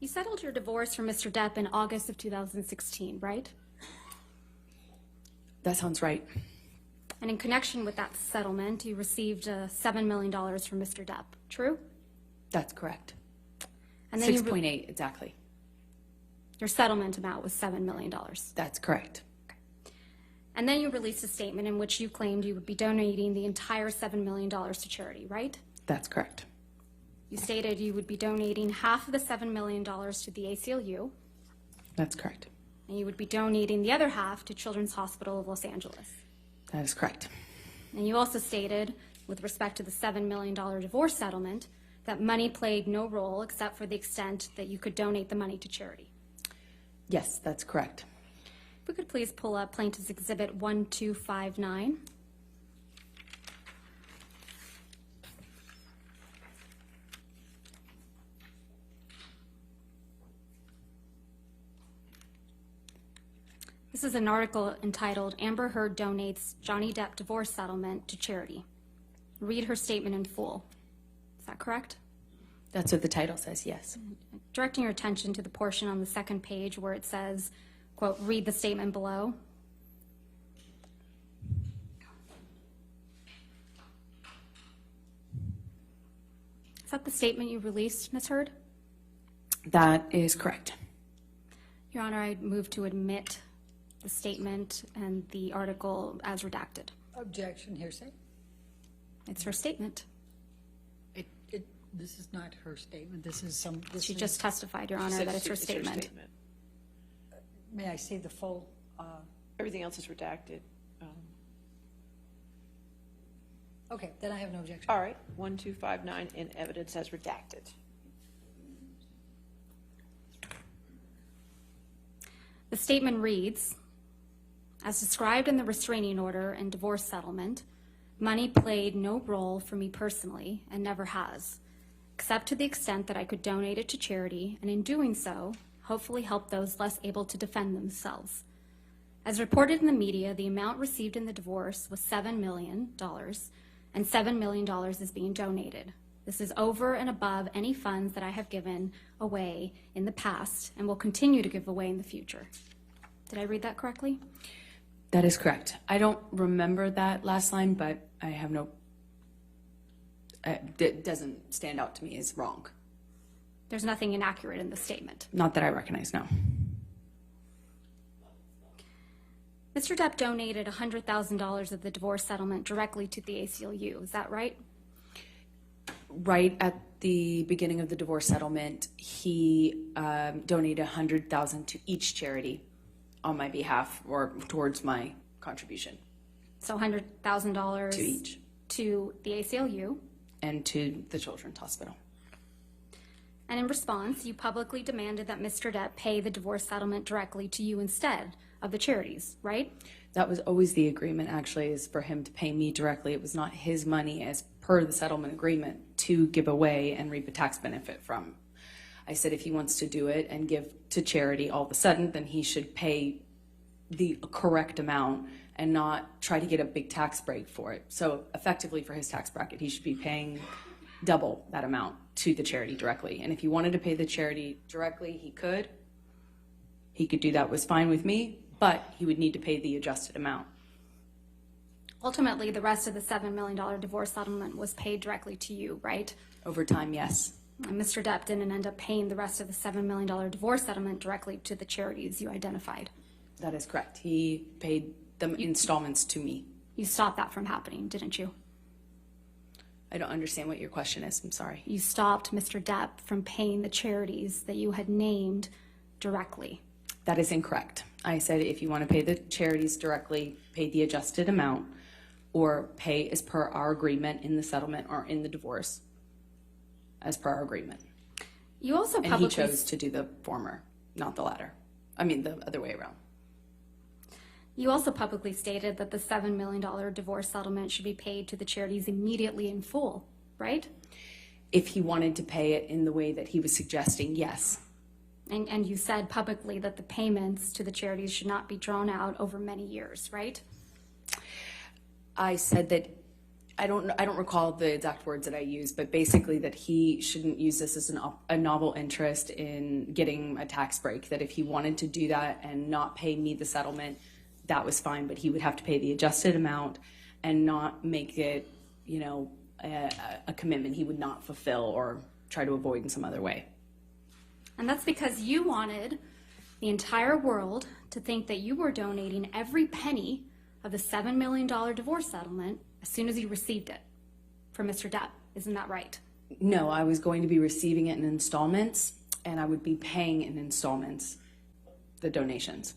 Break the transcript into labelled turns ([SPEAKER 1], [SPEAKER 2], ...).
[SPEAKER 1] You settled your divorce from Mr. Depp in August of 2016, right?
[SPEAKER 2] That sounds right.
[SPEAKER 1] And in connection with that settlement, you received $7 million from Mr. Depp, true?
[SPEAKER 2] That's correct.
[SPEAKER 1] And then
[SPEAKER 2] 6.8 exactly.
[SPEAKER 1] your settlement amount was $7 million.
[SPEAKER 2] That's correct.
[SPEAKER 1] And then you released a statement in which you claimed you would be donating the entire $7 million to charity, right?
[SPEAKER 2] That's correct.
[SPEAKER 1] You stated you would be donating half of the $7 million to the ACLU,
[SPEAKER 2] That's correct.
[SPEAKER 1] and you would be donating the other half to Children's Hospital of Los Angeles.
[SPEAKER 2] That is correct.
[SPEAKER 1] And you also stated, with respect to the $7 million divorce settlement, that money played no role except for the extent that you could donate the money to charity.
[SPEAKER 2] Yes, that's correct.
[SPEAKER 1] If we could please pull up Plaintiff's Exhibit 1259. This is an article entitled, Amber Heard Donates Johnny Depp Divorce Settlement to Charity. Read her statement in full. Is that correct?
[SPEAKER 2] That's what the title says, yes.
[SPEAKER 1] Directing your attention to the portion on the second page where it says, quote, read the statement below. Is that the statement you released, Ms. Heard?
[SPEAKER 2] That is correct.
[SPEAKER 1] Your Honor, I move to admit the statement and the article as redacted.
[SPEAKER 3] Objection, hearsay.
[SPEAKER 1] It's her statement.
[SPEAKER 3] This is not her statement. This is some.
[SPEAKER 1] She just testified, Your Honor, that it's her statement.
[SPEAKER 3] May I see the full?
[SPEAKER 4] Everything else is redacted.
[SPEAKER 3] Okay, then I have no objection.
[SPEAKER 4] All right, 1259 in evidence as redacted.
[SPEAKER 1] The statement reads, as described in the restraining order and divorce settlement, money played no role for me personally and never has, except to the extent that I could donate it to charity, and in doing so, hopefully help those less able to defend themselves. As reported in the media, the amount received in the divorce was $7 million, and $7 million is being donated. This is over and above any funds that I have given away in the past and will continue to give away in the future. Did I read that correctly?
[SPEAKER 2] That is correct. I don't remember that last line, but I have no, it doesn't stand out to me as wrong.
[SPEAKER 1] There's nothing inaccurate in the statement.
[SPEAKER 2] Not that I recognize, no.
[SPEAKER 1] Mr. Depp donated $100,000 of the divorce settlement directly to the ACLU. Is that right?
[SPEAKER 2] Right at the beginning of the divorce settlement, he donated $100,000 to each charity on my behalf or towards my contribution.
[SPEAKER 1] So $100,000
[SPEAKER 2] To each.
[SPEAKER 1] To the ACLU.
[SPEAKER 2] And to the Children's Hospital.
[SPEAKER 1] And in response, you publicly demanded that Mr. Depp pay the divorce settlement directly to you instead of the charities, right?
[SPEAKER 2] That was always the agreement, actually, is for him to pay me directly. It was not his money as per the settlement agreement to give away and reap a tax benefit from. I said if he wants to do it and give to charity all of a sudden, then he should pay the correct amount and not try to get a big tax break for it. So effectively for his tax bracket, he should be paying double that amount to the charity directly. And if he wanted to pay the charity directly, he could. He could do that, it was fine with me, but he would need to pay the adjusted amount.
[SPEAKER 1] Ultimately, the rest of the $7 million divorce settlement was paid directly to you, right?
[SPEAKER 2] Over time, yes.
[SPEAKER 1] And Mr. Depp didn't end up paying the rest of the $7 million divorce settlement directly to the charities you identified.
[SPEAKER 2] That is correct. He paid the installments to me.
[SPEAKER 1] You stopped that from happening, didn't you?
[SPEAKER 2] I don't understand what your question is. I'm sorry.
[SPEAKER 1] You stopped Mr. Depp from paying the charities that you had named directly.
[SPEAKER 2] That is incorrect. I said if you want to pay the charities directly, pay the adjusted amount, or pay as per our agreement in the settlement or in the divorce, as per our agreement.
[SPEAKER 1] You also
[SPEAKER 2] And he
[SPEAKER 1] publicly
[SPEAKER 2] chose to do the former, not the latter. I mean, the other way around.
[SPEAKER 1] You also publicly stated that the $7 million divorce settlement should be paid to the charities immediately in full, right?
[SPEAKER 2] If he wanted to pay it in the way that he was suggesting, yes.
[SPEAKER 1] And you said publicly that the payments to the charities should not be drawn out over many years, right?
[SPEAKER 2] I said that I don't recall the exact words that I used, but basically that he shouldn't use this as a novel interest in getting a tax break, that if he wanted to do that and not pay me the settlement, that was fine, but he would have to pay the adjusted amount and not make it, you know, a commitment he would not fulfill or try to avoid in some other way.
[SPEAKER 1] And that's because you wanted the entire world to think that you were donating every penny of the $7 million divorce settlement as soon as you received it from Mr. Depp. Isn't that right?
[SPEAKER 2] No, I was going to be receiving it in installments, and I would be paying in installments the donations.